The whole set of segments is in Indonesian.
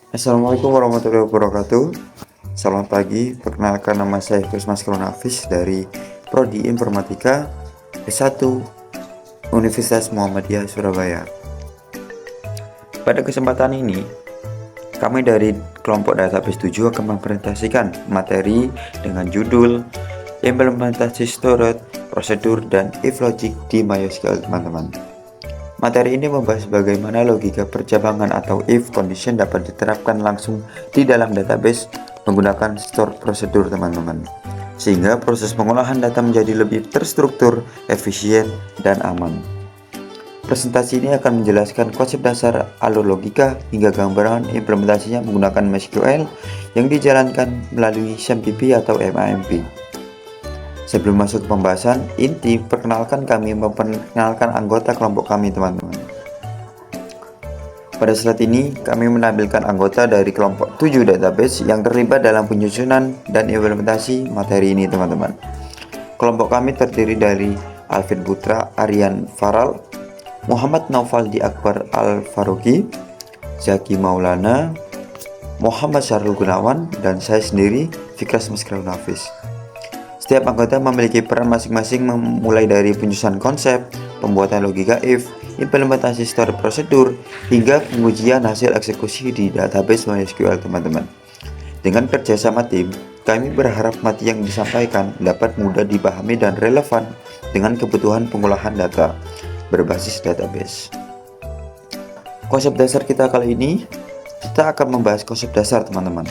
Assalamualaikum warahmatullahi wabarakatuh. Selamat pagi, perkenalkan nama saya Kusmas Kronafis dari Prodi Informatika S1 Universitas Muhammadiyah Surabaya. Pada kesempatan ini, kami dari kelompok database 7 akan mempresentasikan materi dengan judul implementasi storage, prosedur, dan if logic di MySQL, teman-teman. Materi ini membahas bagaimana logika percabangan atau if condition dapat diterapkan langsung di dalam database menggunakan store prosedur, teman-teman. Sehingga proses pengolahan data menjadi lebih terstruktur, efisien, dan aman. Presentasi ini akan menjelaskan konsep dasar alur logika hingga gambaran implementasinya menggunakan MySQL yang dijalankan melalui SAMPP atau MAMP. Sebelum masuk ke pembahasan inti, kami memperkenalkan anggota kelompok kami, teman-teman. Pada slide ini, kami menampilkan anggota dari kelompok 7 database yang terlibat dalam penyusunan dan implementasi materi ini, teman-teman. Kelompok kami terdiri dari Alvin Putra, Aryan Faral, Muhammad Naufaldi Akbar Al-Faruqi, Zaki Maulana, Muhammad Syarul Gunawan, dan saya sendiri, Fikras Maskraun Hafiz. Setiap anggota memiliki peran masing-masing mulai dari penyusunan konsep, pembuatan logika if, implementasi store prosedur, hingga pengujian hasil eksekusi di database MySQL, teman-teman. Dengan kerjasama tim, kami berharap materi yang disampaikan dapat mudah dipahami dan relevan dengan kebutuhan pengolahan data berbasis database. Konsep dasar kita kali ini, kita akan membahas konsep dasar, teman-teman,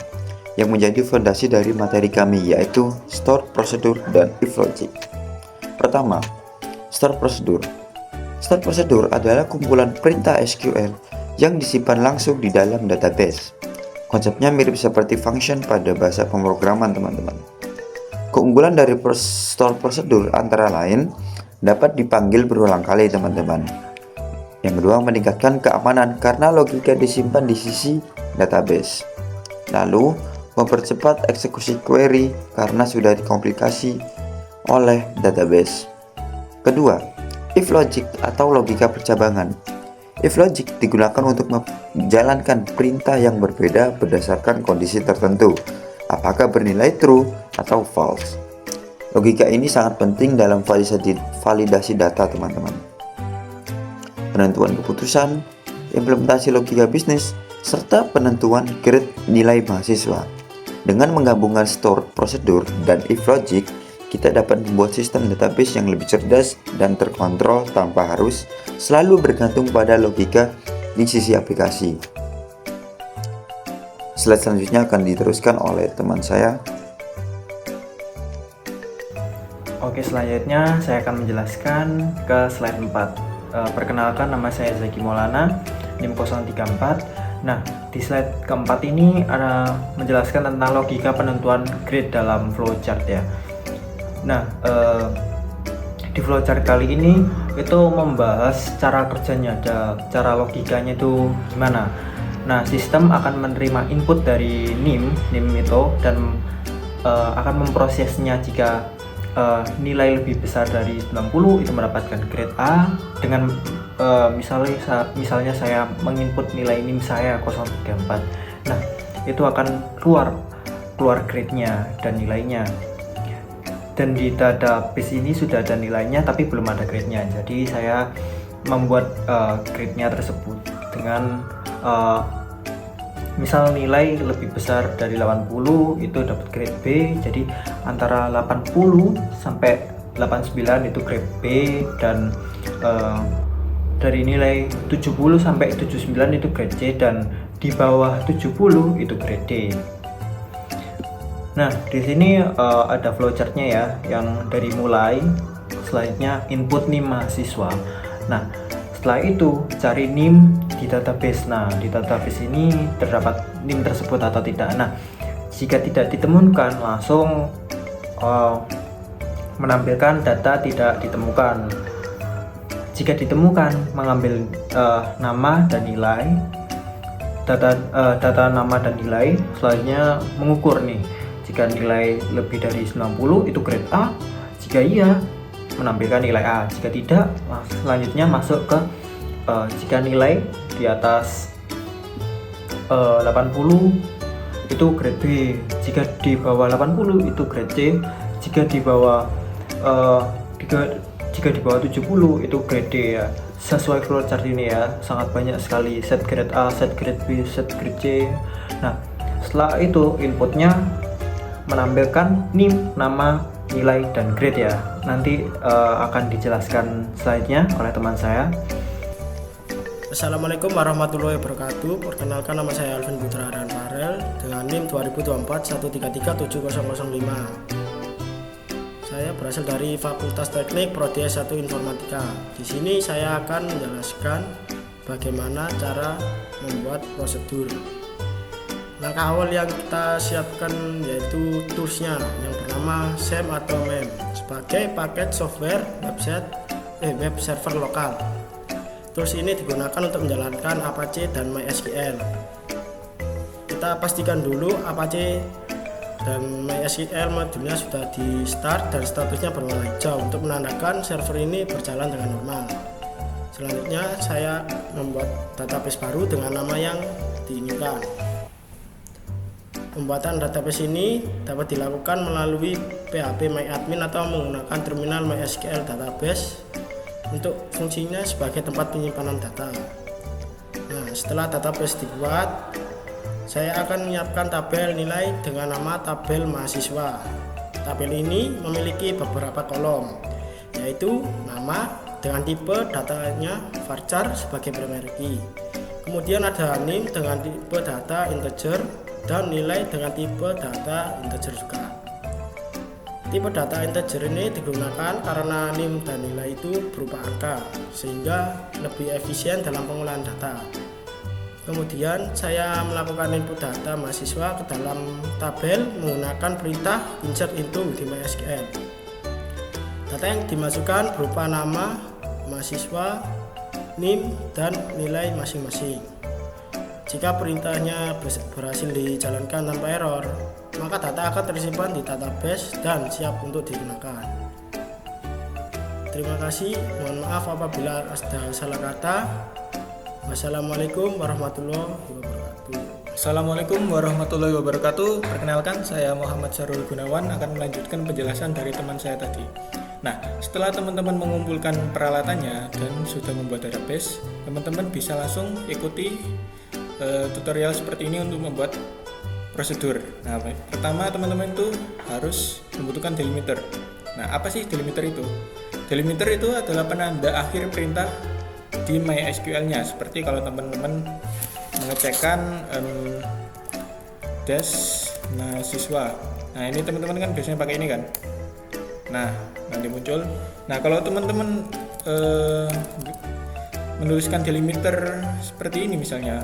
yang menjadi fondasi dari materi kami, yaitu store prosedur dan if logic. Pertama, store prosedur. Store prosedur adalah kumpulan perintah SQL yang disimpan langsung di dalam database. Konsepnya mirip seperti function pada bahasa pemrograman, teman-teman. Keunggulan dari store prosedur antara lain dapat dipanggil berulang kali, teman-teman. Yang kedua, meningkatkan keamanan karena logika disimpan di sisi database. Lalu, mempercepat eksekusi query karena sudah dikomplikasi oleh database. Kedua, if logic atau logika percabangan. If logic digunakan untuk menjalankan perintah yang berbeda berdasarkan kondisi tertentu, apakah bernilai true atau false. Logika ini sangat penting dalam validasi data, teman-teman. Penentuan keputusan, implementasi logika bisnis, serta penentuan grade nilai mahasiswa. Dengan menggabungkan store prosedur dan if logic, kita dapat membuat sistem database yang lebih cerdas dan terkontrol tanpa harus selalu bergantung pada logika di sisi aplikasi. Slide selanjutnya akan diteruskan oleh teman saya. Oke, selanjutnya saya akan menjelaskan ke slide 4. Perkenalkan, nama saya Zaki Maulana, NIM 034. Nah, di slide keempat ini ada menjelaskan tentang logika penentuan grade dalam flowchart ya. Nah, di flowchart kali ini itu membahas cara kerjanya, cara logikanya itu gimana. Nah, sistem akan menerima input dari NIM itu dan akan memprosesnya. Jika nilai lebih besar dari 90 itu mendapatkan grade A. Dengan misalnya saya menginput nilai NIM saya 034. Nah, itu akan keluar grade-nya dan nilainya. Dan di database ini sudah ada nilainya tapi belum ada grade-nya. Jadi saya membuat grade-nya tersebut dengan misal nilai lebih besar dari 80 itu dapat grade B. Jadi antara 80 sampai 89 itu grade B, dan dari nilai 70 sampai 79 itu grade C, dan di bawah 70 itu grade D. Nah, di sini ada flowchartnya ya, yang dari mulai selanjutnya input NIM mahasiswa. Nah, setelah itu cari NIM di database. Nah, di database ini terdapat NIM tersebut atau tidak. Nah, jika tidak ditemukan, langsung menampilkan data tidak ditemukan. Jika ditemukan, mengambil nama dan nilai, data nama dan nilai. Selanjutnya mengukur nih, jika nilai lebih dari 90 itu grade A. Jika iya, menampilkan nilai A. Jika tidak, selanjutnya masuk ke jika nilai di atas 80 itu grade B, jika di bawah 80 itu grade C, jika di bawah 70 itu grade D ya. Sesuai flowchart ini ya, sangat banyak sekali set grade A, set grade B, set grade C. Nah, setelah itu inputnya menampilkan NIM, nama, nilai, dan grade ya. Nanti akan dijelaskan slide-nya oleh teman saya. Assalamualaikum warahmatullahi wabarakatuh. Perkenalkan, nama saya Alvin Putra Arhan Farel dengan NIM 2024 1337005. Saya berasal dari Fakultas Teknik Prodi S1 Informatika. Di sini saya akan menjelaskan bagaimana cara membuat prosedur. Langkah awal yang kita siapkan yaitu toolsnya yang bernama SEM atau MEM sebagai paket software web server lokal. Tools ini digunakan untuk menjalankan Apache dan MySQL. Kita pastikan dulu Apache dan MySQL modulnya sudah di start dan statusnya berwarna hijau untuk menandakan server ini berjalan dengan normal. Selanjutnya saya membuat database baru dengan nama yang diinginkan. Pembuatan database ini dapat dilakukan melalui PHP MyAdmin atau menggunakan terminal MySQL database untuk fungsinya sebagai tempat penyimpanan data. Nah, setelah database dibuat, saya akan menyiapkan tabel nilai dengan nama tabel mahasiswa. Tabel ini memiliki beberapa kolom, yaitu nama dengan tipe datanya varchar sebagai primary key. Kemudian ada NIM dengan tipe data integer dan nilai dengan tipe data integer juga. Tipe data integer ini digunakan karena NIM dan nilai itu berupa angka, sehingga lebih efisien dalam pengolahan data. Kemudian saya melakukan input data mahasiswa ke dalam tabel menggunakan perintah insert into di MySQL. Data yang dimasukkan berupa nama mahasiswa, NIM, dan nilai masing-masing. Jika perintahnya berhasil dijalankan tanpa error, maka data akan tersimpan di database dan siap untuk digunakan. Terima kasih, mohon maaf apabila ada salah kata. Wassalamualaikum warahmatullahi wabarakatuh. Assalamualaikum warahmatullahi wabarakatuh. Perkenalkan, saya Muhammad Syarul Gunawan akan melanjutkan penjelasan dari teman saya tadi. Nah, setelah teman-teman mengumpulkan peralatannya dan sudah membuat database, teman-teman bisa langsung ikuti tutorial seperti ini untuk membuat prosedur. Nah, pertama teman-teman itu harus membutuhkan delimiter. Nah, apa sih delimiter itu? Delimiter itu adalah penanda akhir perintah di MySQL-nya. Seperti kalau teman-teman mengecekkan dash mahasiswa. Nah, ini teman-teman kan biasanya pakai ini kan. Nah, nanti muncul. Nah, kalau teman-teman menuliskan delimiter seperti ini misalnya.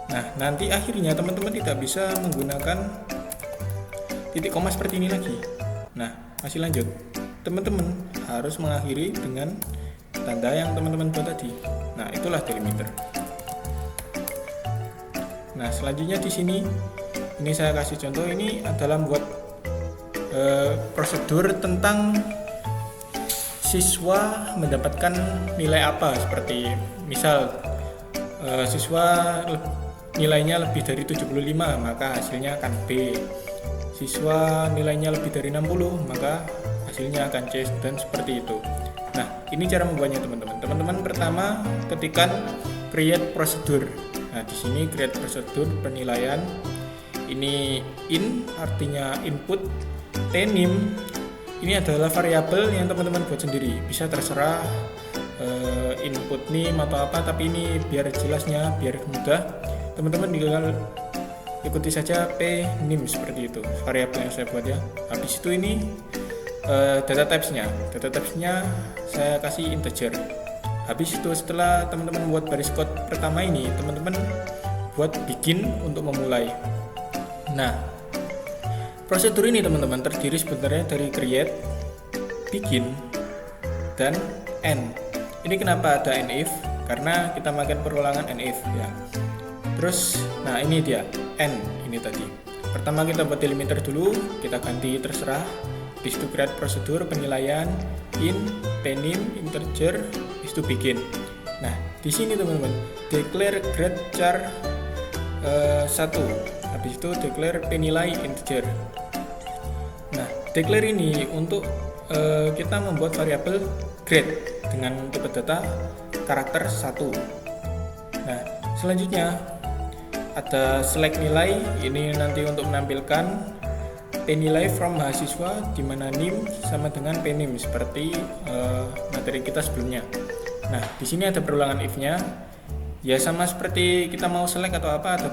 Nah, nanti akhirnya teman-teman tidak bisa menggunakan titik koma seperti ini lagi. Nah, masih lanjut. Teman-teman harus mengakhiri dengan tanda yang teman-teman buat tadi. Nah, itulah delimiter. Nah, selanjutnya di sini ini saya kasih contoh, ini adalah membuat prosedur tentang siswa mendapatkan nilai apa, seperti misal siswa nilainya lebih dari 75 maka hasilnya akan B. Siswa nilainya lebih dari 60 maka hasilnya akan C, dan seperti itu. Nah, ini cara membuatnya teman-teman. Teman-teman pertama ketikkan create prosedur. Nah, di sini create prosedur penilaian. Ini in artinya input, tNIM ini adalah variabel yang teman-teman buat sendiri. Bisa terserah input NIM atau apa, tapi ini biar jelasnya, biar mudah. Teman-teman tinggal ikuti saja pNIM seperti itu, variabel yang saya buat ya. Habis itu ini data types-nya saya kasih integer. Habis itu setelah teman-teman buat baris code pertama ini, teman-teman buat begin untuk memulai. Nah, prosedur ini teman-teman terdiri sebenarnya dari create, begin, dan end. Ini kenapa ada and if? Karena kita makan perulangan and if ya. Terus, nah ini dia end ini tadi. Pertama kita buat delimiter dulu, kita ganti terserah. Habis itu create prosedur penilaian in, tNIM, integer, habis itu begin. Nah, di sini teman-teman declare grade char 1. Habis itu declare penilai integer. Nah, declare ini untuk kita membuat variabel grade dengan tipe data karakter 1. Nah, selanjutnya ada select nilai. Ini nanti untuk menampilkan penilai from mahasiswa di mana NIM sama dengan PNIM seperti materi kita sebelumnya. Nah, di sini ada perulangan if-nya. Ya sama seperti kita mau select atau apa, ada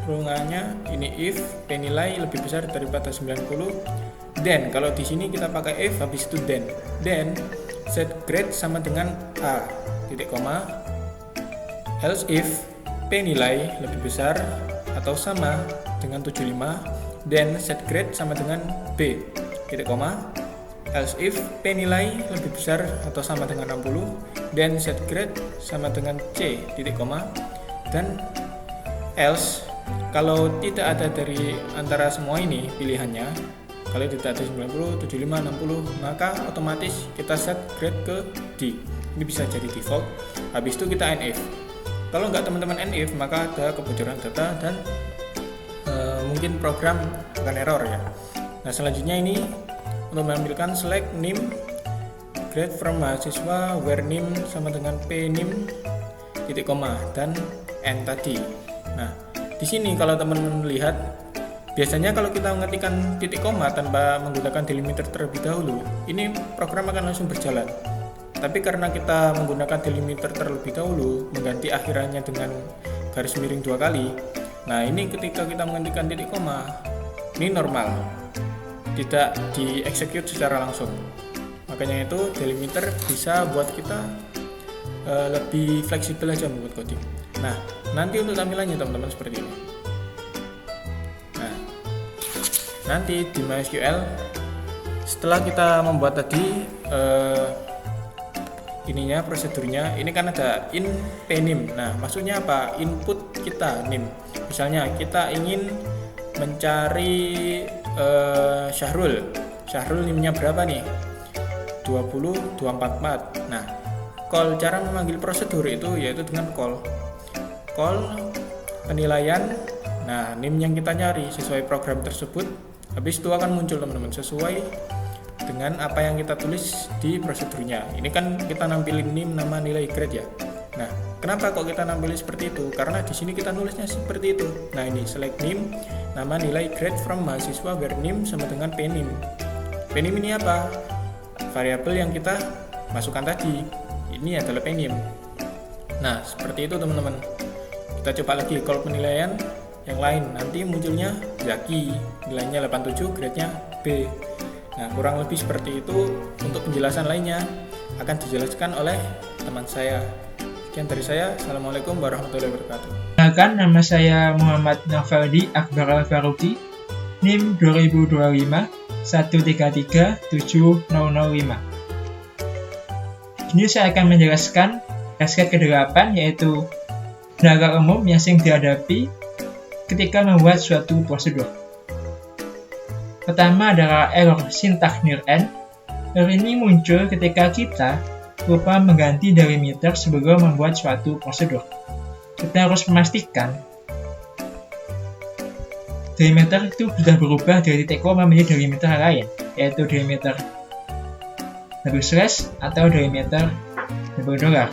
perulangannya. Ini if penilai lebih besar daripada 90. Then kalau di sini kita pakai if habis itu then set grade sama dengan a titik koma. Else if penilai lebih besar atau sama dengan 75, then set grade sama dengan b titik koma. Else if penilai lebih besar atau sama dengan 60, then set grade sama dengan c titik koma. Dan else kalau tidak ada dari antara semua ini pilihannya, kalau tidak ada 90, 75, 60, maka otomatis kita set grade ke D. Ini bisa jadi default. Habis itu kita NIF. Kalau nggak teman-teman NIF, maka ada kebocoran data dan mungkin program akan error ya. Nah, selanjutnya ini untuk menampilkan select NIM grade from mahasiswa where NIM sama dengan PNIM titik koma dan N tadi. Nah, di sini kalau teman-teman lihat, biasanya kalau kita mengetikkan titik koma tanpa menggunakan delimiter terlebih dahulu, ini program akan langsung berjalan. Tapi karena kita menggunakan delimiter terlebih dahulu, mengganti akhirannya dengan garis miring 2 kali, nah ini ketika kita mengetikkan titik koma, ini normal, tidak dieksekut secara langsung. Makanya itu delimiter bisa buat kita lebih fleksibel aja membuat coding. Nah, nanti untuk tampilannya teman-teman seperti ini. Nah, nanti di MySQL setelah kita membuat tadi ininya prosedurnya, ini kan ada in PNIM. Nah, maksudnya apa? Input kita NIM. Misalnya kita ingin mencari Syahrul NIM-nya berapa nih? 20244. Nah, cara memanggil prosedur itu yaitu dengan call penilaian. Nah, NIM yang kita nyari sesuai program tersebut, habis itu akan muncul teman-teman sesuai dengan apa yang kita tulis di prosedurnya. Ini kan kita nampilin NIM nama nilai grade ya. Nah, kenapa kok kita nampilin seperti itu? Karena di sini kita nulisnya seperti itu. Nah, ini select NIM nama nilai grade from mahasiswa where NIM sama dengan PNIM. PNIM ini apa? Variabel yang kita masukkan tadi. Ini adalah PNIM. Nah, seperti itu teman-teman. Kita coba lagi kalau penilaian yang lain, nanti munculnya Zaki, nilainya 87, grade-nya B. Nah, kurang lebih seperti itu. Untuk penjelasan lainnya akan dijelaskan oleh teman saya. Sekian dari saya. Assalamualaikum warahmatullahi wabarakatuh. Perkenalkan, nama saya Muhammad Nafaldi Akbar Al-Faruqi, NIM 2025 1337005. Ini saya akan menjelaskan aspek ke-8, yaitu kendala umum yang sering dihadapi ketika membuat suatu prosedur. Pertama adalah error syntax near end. Error ini muncul ketika kita lupa mengganti delimiter sebelum membuat suatu prosedur. Kita harus memastikan delimiter itu sudah berubah dari titik koma menjadi delimiter lain, yaitu delimiter double slash atau delimiter double dollar.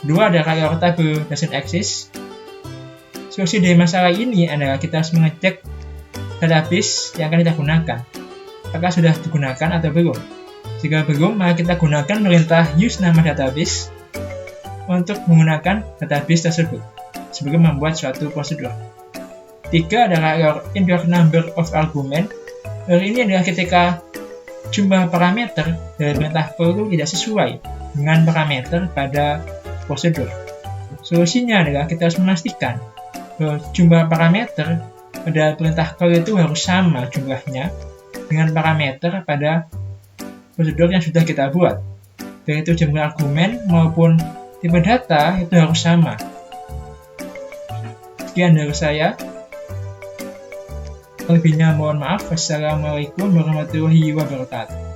Kedua adalah error table doesn't exist. Solusi dari masalah ini adalah kita harus mengecek database yang akan kita gunakan, apakah sudah digunakan atau belum. Jika belum, maka kita gunakan perintah use nama database untuk menggunakan database tersebut sebelum membuat suatu prosedur. Tiga adalah error incorrect number of argument. Error ini adalah ketika jumlah parameter dari perintah for itu tidak sesuai dengan parameter pada prosedur. Solusinya adalah kita harus memastikan bahwa jumlah parameter pada perintah call itu harus sama jumlahnya dengan parameter pada prosedur yang sudah kita buat. Baik itu jumlah argumen maupun tipe data itu harus sama. Sekian dari saya. Lebihnya mohon maaf. Wassalamualaikum warahmatullahi wabarakatuh.